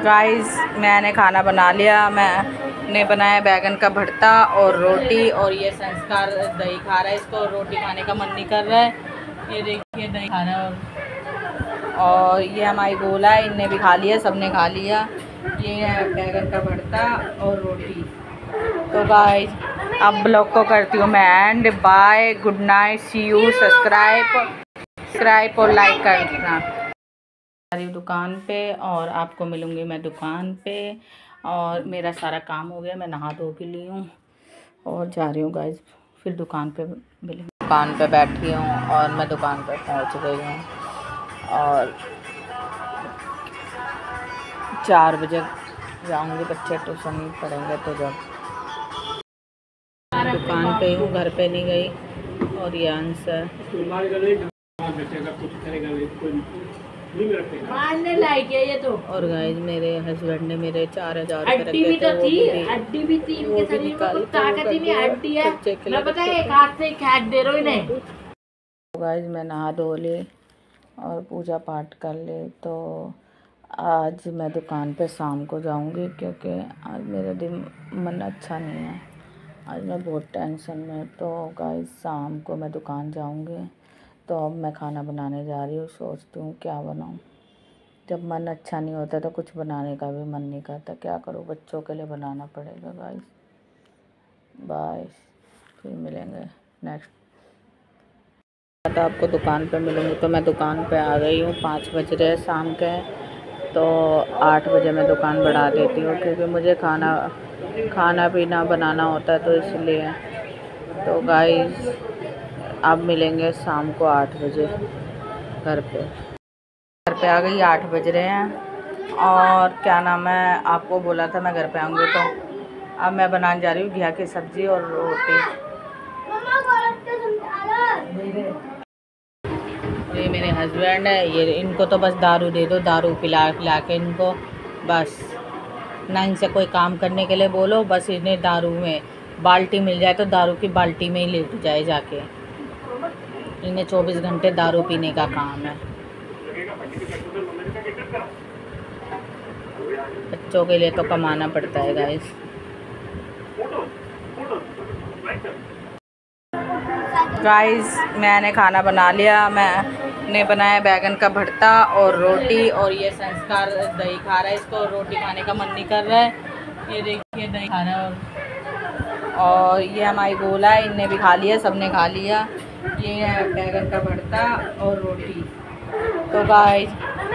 Guys मैंने खाना बना लिया। मैंने बनाया बैगन का भरता और रोटी, और ये संस्कार दही खा रहा है। इसको रोटी खाने का मन नहीं कर रहा है। ये देखिए दही खा रहा है। और ये हमारी गोला है, इनने भी खा लिया, सबने खा लिया। ये है बैगन का भरता और रोटी। तो गाइस अब ब्लॉग को करती हूँ मैं end. Bye, good night, see you. Subscribe और लाइक करना। रही हूँ दुकान पे और आपको मिलूँगी मैं दुकान पे। और मेरा सारा काम हो गया, मैं नहा धो भी ली हूँ और जा रही हूँ गाइस, फिर दुकान पे मिलेंगे। दुकान पे बैठी हूँ और मैं दुकान पे पहुँच गई हूँ और 4 बजे जाऊँगी। बच्चे ट्यूशन पढ़ेंगे तो जब दुकान पे हूँ, घर पे नहीं गई। और ये आंसर ये तो। और गाइस मेरे हस्बैंड ने मेरे 4000 हड्डी भी तो थी, हड्डी भी थी इनके शरीर में, कुछ ताकत ही नहीं। हड्डी है मैं पता है, एक हाथ से खैक दे रहा हूँ इन्हें। गाइस मैं नहा धो ले और पूजा पाठ कर ले, तो आज मैं दुकान पे शाम को जाऊंगी क्योंकि आज मेरा दिन मन अच्छा नहीं है। आज मैं बहुत टेंशन में। तो गाइस शाम को मैं दुकान जाऊंगी। तो अब मैं खाना बनाने जा रही हूँ, सोचती हूँ क्या बनाऊँ। जब मन अच्छा नहीं होता तो कुछ बनाने का भी मन नहीं करता, क्या करूँ, बच्चों के लिए बनाना पड़ेगा। गाइस बाय, फिर मिलेंगे नेक्स्ट। तो आपको दुकान पे मिलूँगी। तो मैं दुकान पे आ गई हूँ, 5 बज रहे शाम के। तो 8 बजे मैं दुकान बढ़ा देती हूँ क्योंकि मुझे खाना पीना बनाना होता है, तो इसलिए। तो गाइस अब मिलेंगे शाम को 8 बजे घर पे आ गई। 8 बज रहे हैं और क्या नाम है, आपको बोला था मैं घर पे आऊँगी। तो अब मैं बनाने जा रही हूँ घिया की सब्ज़ी और रोटी। ये मेरे हस्बैंड है, ये इनको तो बस दारू दे दो, दारू पिला के इनको बस ना इनसे कोई काम करने के लिए बोलो, बस इन्हें दारू में बाल्टी मिल जाए तो दारू की बाल्टी में ही लेट जाए जाके। इन्हें 24 घंटे दारू पीने का काम है। बच्चों के लिए तो कमाना पड़ता है गाइस। गाइस मैंने खाना बना लिया। मैंने बनाया बैगन का भरता और रोटी, और ये संस्कार दही खा रहा है। इसको रोटी खाने का मन नहीं कर रहा है। ये देखिए दही खा रहा है। और ये हमारी गोला है, इनने भी खा लिया, सबने खा लिया। ये है बैगन का भरता और रोटी। तो गाइस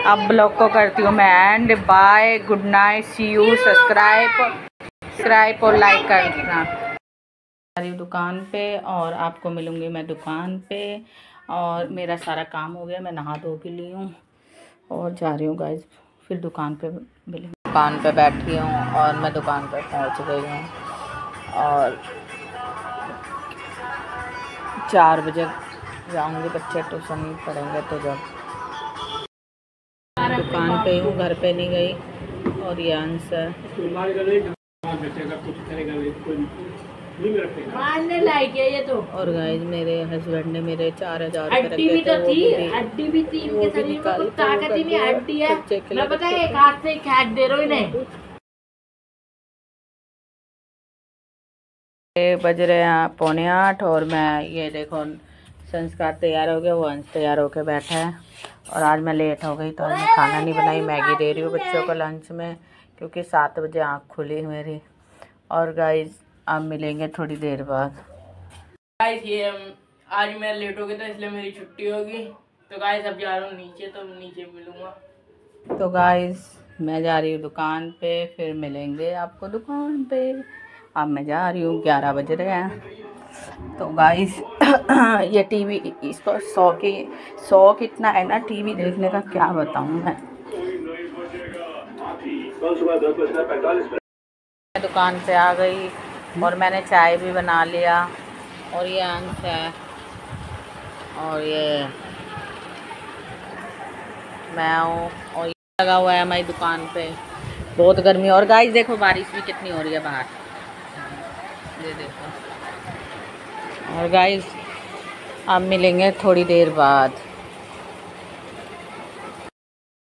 अब ब्लॉग को करती हूँ मैं end. Bye, good night, see you. Subscribe और लाइक करना। रही हूँ दुकान पे और आपको मिलूँगी मैं दुकान पे। और मेरा सारा काम हो गया, मैं नहा धो भी ली हूँ और जा रही हूँ गाइस, फिर दुकान पे मिलेंगे। दुकान पे बैठी हूँ और मैं दुकान पे पहुँच गई हूँ और 4 बजे जाऊँगी। बच्चे ट्यूशन पढ़ेंगे तो जब दुकान पे हूँ, घर पे नहीं गई। और ये आंसर मारने लायक है ये तो। और गाइस मेरे हस्बैंड ने मेरे 4000 हड्डी भी तो थी, हड्डी भी थी इनके शरीर में, कुछ ताकत ही नहीं। हड्डी है मैं पता है, एक हाथ से खैक दे रहा हूँ इन्हें। बज रहे हैं 7:45 और मैं ये देखो संस्कार तैयार हो गया, वो अंश तैयार होकर बैठा है। और आज मैं लेट हो गई तो आज मैं खाना नहीं बनाई, मैगी दे रही हूँ बच्चों को लंच में, क्योंकि 7 बजे आँख खुली मेरी। और गाइस अब मिलेंगे थोड़ी देर बाद। गाइस ये आज मैं लेट हो गया था इसलिए मेरी छुट्टी होगी। तो गाइस अब जा रहा हूँ नीचे, तो नीचे मिलूँगा। तो गाइस मैं जा रही हूँ दुकान पे, फिर मिलेंगे आपको दुकान पे। अब मैं जा रही हूँ, 11 बज रहे हैं। तो गाइस ये टीवी, इसको शौक इतना है ना टीवी देखने का, क्या बताऊँ मैं। दुकान पे आ गई और मैंने चाय भी बना लिया। और ये अंश है और ये मैं हूँ, और ये लगा हुआ है हमारी दुकान पे। बहुत गर्मी। और गाइस देखो बारिश भी कितनी हो रही है बाहर, ये देखो। और गाइस अब मिलेंगे थोड़ी देर बाद।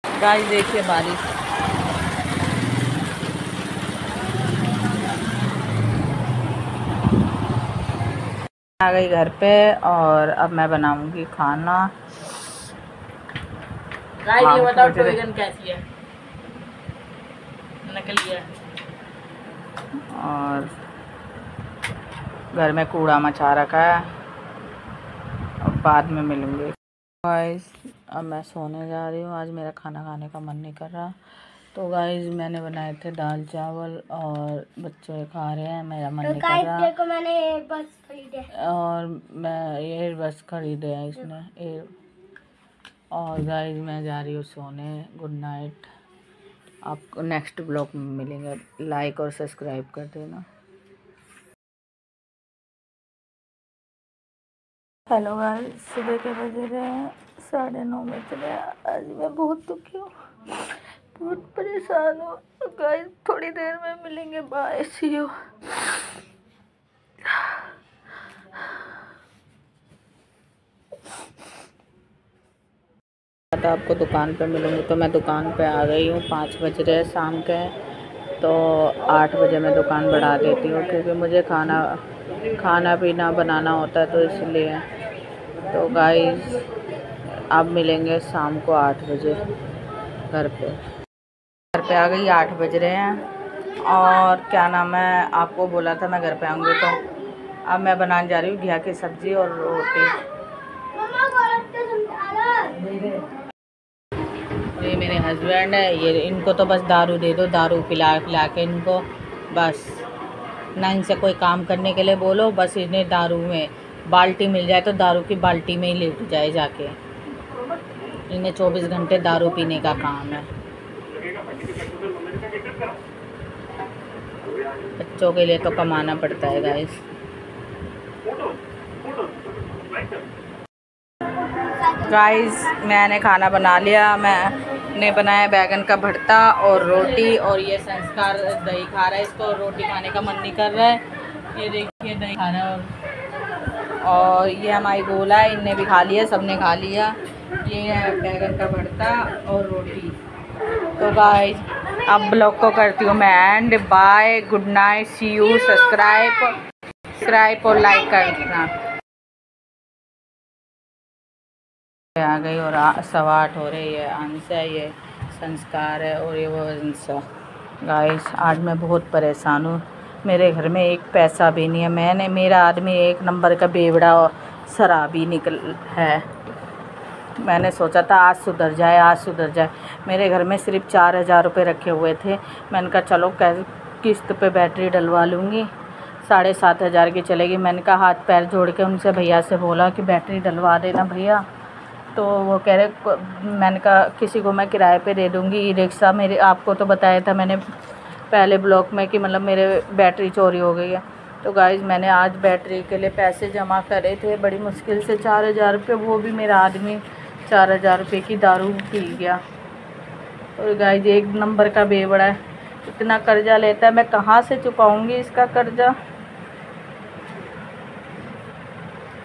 गाइस देखिए बारिश आ गई घर पे और अब मैं बनाऊंगी खाना। गाइस ये बताओ टॉयगन कैसी है? नकली है। और घर में कूड़ा मचा रखा है, और बाद में मिलूंगी। गाइस अब मैं सोने जा रही हूँ, आज मेरा खाना खाने का मन नहीं कर रहा। तो गाइस मैंने बनाए थे दाल चावल और बच्चे खा रहे हैं, मेरा मन नहीं कर रहा। देखो मैंने एयरबड्स खरीदे और मैं एयरबड्स खरीदे हैं इसने और गाइस मैं जा रही हूँ सोने। Good night. आपको नेक्स्ट ब्लॉग में मिलेंगे। लाइक और सब्सक्राइब कर देना। हेलो गाइस, सुबह के बज रहे हैं 9:30 बज रहे हैं। आज मैं बहुत दुखी हूँ, बहुत परेशान हूँ। गाइस थोड़ी देर में मिलेंगे, बाय, सी यू। तो आपको दुकान पे मिलूँगी, तो मैं दुकान पे आ गई हूँ। 5 बज रहे हैं शाम के, तो 8 बजे मैं दुकान बढ़ा देती हूँ, क्योंकि मुझे खाना पीना बनाना होता है, तो इसलिए। तो गाइस अब मिलेंगे शाम को 8 बजे घर पे आ गई। 8 बज रहे हैं और क्या नाम है, आपको बोला था मैं घर पे आऊँगी। तो अब मैं बनाने जा रही हूँ घिया की सब्ज़ी और रोटी। ये मेरे हस्बैंड है, ये इनको तो बस दारू दे दो, दारू पिला के इनको बस, ना इनसे कोई काम करने के लिए बोलो, बस इन्हें दारू में बाल्टी मिल जाए तो दारू की बाल्टी में ही लेट जाए जाके। इन्हें 24 घंटे दारू पीने का काम है। बच्चों के लिए तो कमाना पड़ता है गाइस। गाइस मैंने खाना बना लिया। मैंने बनाया बैगन का भरता और रोटी, और ये संस्कार दही खा रहा है, इसको रोटी खाने का मन नहीं कर रहा है। ये देखिए दही खा रहा है। और ये हमारी गोला है, इनने भी खा लिया, सबने खा लिया। ये है बैगन का भरता और रोटी। तो गाइस अब ब्लॉग को करती हूँ मैं end. Bye, good night, see you. Subscribe और लाइक कर देना। आ गई और 8:15 हो रही है। अंश है, ये संस्कार है, और ये वो अंशा। गाइस आज मैं बहुत परेशान हूँ, मेरे घर में एक पैसा भी नहीं है। मेरा आदमी एक नंबर का बेवड़ा और शराबी निकल है। मैंने सोचा था आज सुधर जाए। मेरे घर में सिर्फ 4,000 रुपये रखे हुए थे। मैंने कहा चलो किस्त पे बैटरी डलवा लूँगी, 7,500 की चलेगी। मैंने कहा हाथ पैर जोड़ के उनसे भैया से बोला कि बैटरी डलवा देना भैया। तो वो कह रहे, मैंने कहा किसी को मैं किराए पे दे दूँगी, ई रिक्शा। मेरे आपको तो बताया था मैंने पहले ब्लॉग में कि मतलब मेरे बैटरी चोरी हो गई है। तो गाइस मैंने आज बैटरी के लिए पैसे जमा करे थे बड़ी मुश्किल से, 4,000 रुपये। वो भी मेरा आदमी 4,000 रुपये की दारू पी गया। और गाइस एक नंबर का बेवड़ा है, इतना कर्जा लेता है, मैं कहाँ से चुकाऊँगी इसका कर्जा।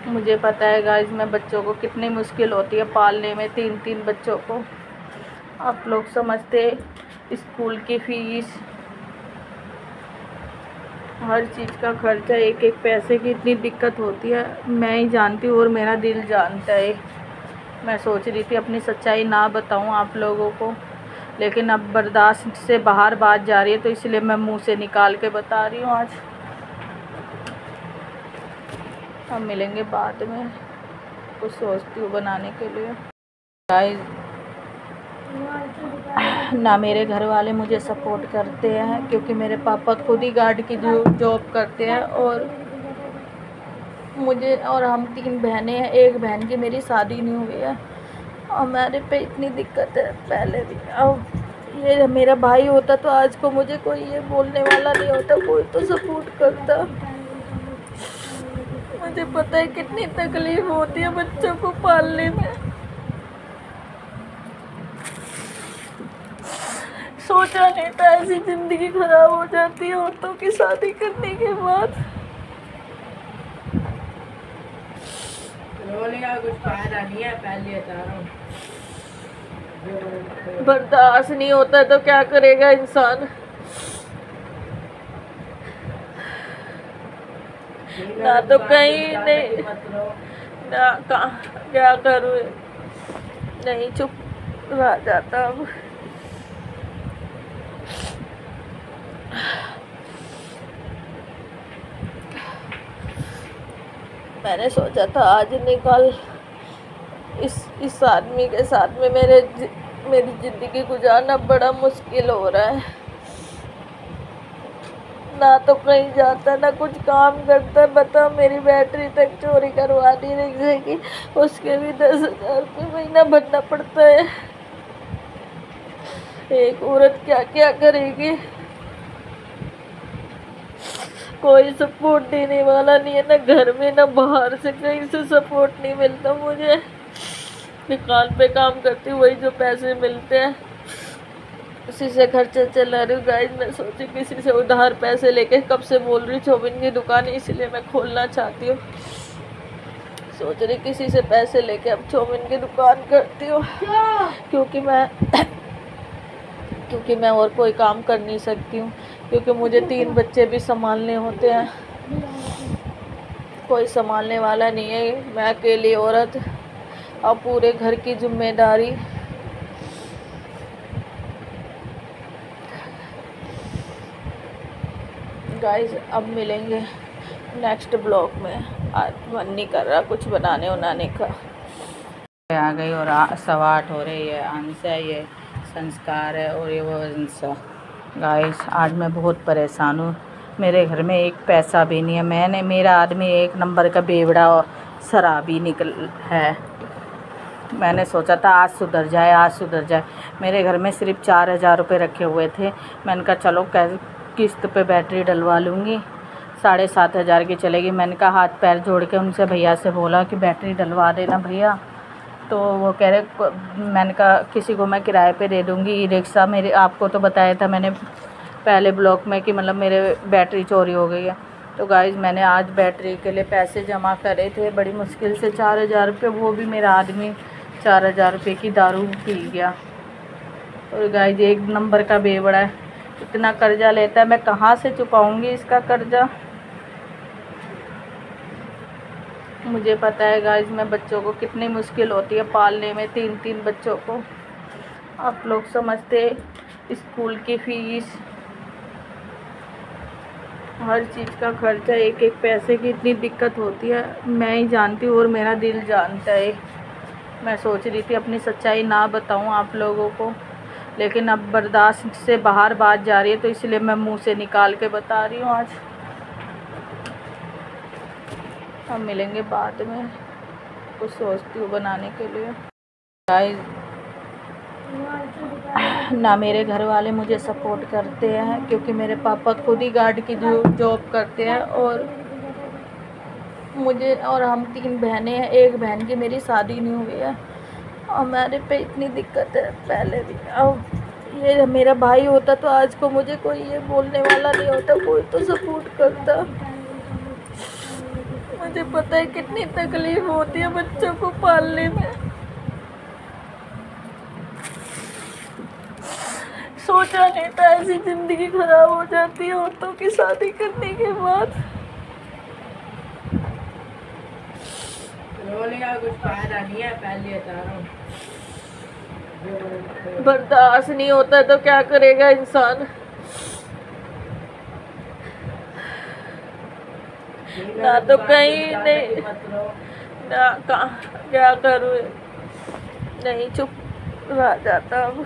मुझे पता है गाइस मैं बच्चों को कितनी मुश्किल होती है पालने में, 3 बच्चों को। आप लोग समझते, स्कूल की फीस, हर चीज़ का खर्चा, एक पैसे की इतनी दिक्कत होती है, मैं ही जानती हूँ और मेरा दिल जानता है। मैं सोच रही थी अपनी सच्चाई ना बताऊँ आप लोगों को, लेकिन अब बर्दाश्त से बाहर बात जा रही है, तो इसलिए मैं मुंह से निकाल के बता रही हूँ आज। हम मिलेंगे बाद में, कुछ सोचती हूँ बनाने के लिए। गाइस ना मेरे घर वाले मुझे सपोर्ट करते हैं, क्योंकि मेरे पापा खुद ही गार्ड की जॉब करते हैं, और हम 3 बहनें हैं। एक बहन की मेरी शादी नहीं हुई है, और मेरे पे इतनी दिक्कत है पहले भी। अब ये मेरा भाई होता तो आज को मुझे कोई ये बोलने वाला नहीं होता, कोई तो सपोर्ट करता। मुझे पता है कितनी तकलीफ होती है बच्चों को पालने में। सोचा नहीं था ऐसी ज़िंदगी खराब हो जाती है औरतों की शादी करने के बाद। कुछ फायदा नहीं है, पहले बता रहा हूँ। बर्दाश्त नहीं होता तो क्या करेगा इंसान। ना तो कहीं नहीं, ना कहाँ क्या करूँ, नहीं चुप रह जाता अब। मैंने सोचा था आज निकल इस आदमी के साथ में मेरी ज़िंदगी गुजारना बड़ा मुश्किल हो रहा है। ना तो कहीं जाता, ना कुछ काम करता। बताओ, मेरी बैटरी तक चोरी करवा दी रिक्शे की, उसके भी 10,000 रुपये महीना भरना पड़ता है। एक औरत क्या क्या करेगी, कोई सपोर्ट देने वाला नहीं है, ना घर में ना बाहर से कहीं से सपोर्ट नहीं मिलता मुझे। दुकान पे काम करती हूँ, वही जो पैसे मिलते हैं उसी से खर्चा चला रही हूँ। गाइस, मैं सोची किसी से उधार पैसे लेके, कब से बोल रही चौमिन की दुकान इसलिए मैं खोलना चाहती हूँ। सोच रही किसी से पैसे लेके अब चौमिन की दुकान करती हूँ, क्योंकि मैं और कोई काम कर नहीं सकती हूँ, क्योंकि मुझे 3 बच्चे भी संभालने होते हैं। कोई संभालने वाला नहीं है, मैं अकेली औरत, और पूरे घर की जिम्मेदारी। गाइस, अब मिलेंगे नेक्स्ट ब्लॉग में। आज मन नहीं कर रहा कुछ बनाने उनाने का। आ गई और 8:15 हो रही है। अंश है, ये संस्कार है और ये वो अंशा। गाइस, आज मैं बहुत परेशान हूँ। मेरे घर में एक पैसा भी नहीं है। मेरा आदमी एक नंबर का बेवड़ा और शराबी निकल है। मैंने सोचा था आज सुधर जाए। मेरे घर में सिर्फ 4,000 रुपये रखे हुए थे। मैंने कहा चलो किस्त पे बैटरी डलवा लूँगी, 7,500 की चलेगी। मैंने कहा हाथ पैर जोड़ के उनसे भैया से बोला कि बैटरी डलवा देना भैया। तो वो कह रहे, मैंने कहा किसी को मैं किराए पे दे दूँगी। ई रिक्शा मेरे, आपको तो बताया था मैंने पहले ब्लॉग में कि मतलब मेरे बैटरी चोरी हो गई है। तो गाइस, मैंने आज बैटरी के लिए पैसे जमा करे थे बड़ी मुश्किल से 4,000 रुपये। वो भी मेरा आदमी 4,000 रुपये की दारू पी गया। और गाइस, एक नंबर का बेवड़ा है, इतना कर्जा लेता है, मैं कहाँ से चुकाऊंगी इसका कर्जा। मुझे पता है गाइस, मैं बच्चों को कितनी मुश्किल होती है पालने में, 3 बच्चों को। आप लोग समझते, स्कूल की फीस, हर चीज़ का खर्चा, एक पैसे की इतनी दिक्कत होती है, मैं ही जानती हूँ और मेरा दिल जानता है। मैं सोच रही थी अपनी सच्चाई ना बताऊँ आप लोगों को, लेकिन अब बर्दाश्त से बाहर बात जा रही है, तो इसलिए मैं मुंह से निकाल के बता रही हूँ आज। हम मिलेंगे बाद में, कुछ सोचती हूँ बनाने के लिए। गाइस, ना मेरे घर वाले मुझे सपोर्ट करते हैं, क्योंकि मेरे पापा खुद ही गार्ड की जॉब करते हैं, और हम 3 बहनें हैं। एक बहन की मेरी शादी नहीं हुई है, और मेरे पे इतनी दिक्कत है पहले भी। अब ये मेरा भाई होता तो आज को मुझे कोई ये बोलने वाला नहीं होता, कोई तो सपोर्ट करता। मुझे पता है कितनी तकलीफ होती है बच्चों को पालने में। सोचा नहीं था ऐसी ज़िंदगी खराब हो जाती है औरतों की शादी करने के बाद। रोने का कुछ फायदा नहीं है, पहले बता रहा हूँ। बर्दाश्त नहीं होता तो क्या करेगा इंसान। ना तो कहीं नहीं, ना कहाँ क्या करूँ, नहीं चुप रह जाता अब।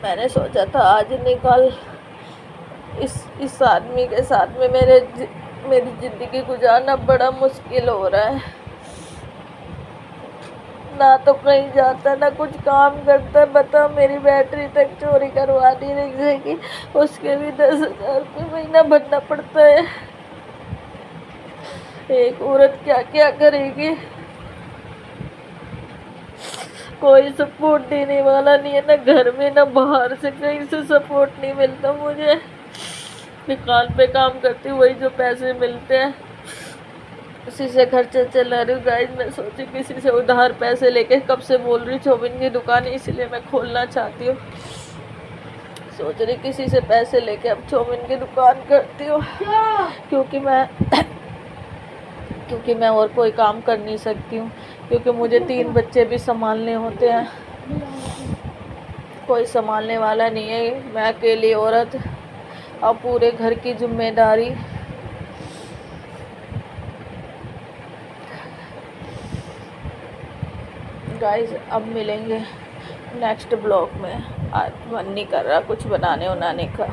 मैंने सोचा था आज निकल इस आदमी के साथ में मेरी ज़िंदगी गुजारना बड़ा मुश्किल हो रहा है। ना तो कहीं जाता, ना कुछ काम करता। बताओ, मेरी बैटरी तक चोरी करवा दी रिक्शे की, उसके भी 10,000 रुपये महीना भरना पड़ता है। एक औरत क्या क्या करेगी, कोई सपोर्ट देने वाला नहीं है, ना घर में ना बाहर से कहीं से सपोर्ट नहीं मिलता मुझे। दुकान पे काम करती हूँ, वही जो पैसे मिलते हैं उसी से खर्चा चला रही हूँ गाइस। मैं सोची किसी से उधार पैसे लेके, कब से बोल रही चौमिन की दुकान इसलिए मैं खोलना चाहती हूँ। सोच रही किसी से पैसे लेके अब चौमिन की दुकान करती हूँ, क्योंकि मैं और कोई काम कर नहीं सकती हूँ, क्योंकि मुझे 3 बच्चे भी संभालने होते हैं। कोई संभालने वाला नहीं है, मैं अकेली औरत, अब पूरे घर की जिम्मेदारी। गाइस अब मिलेंगे नेक्स्ट ब्लॉग में। आज मन नहीं कर रहा कुछ बनाने उनाने का।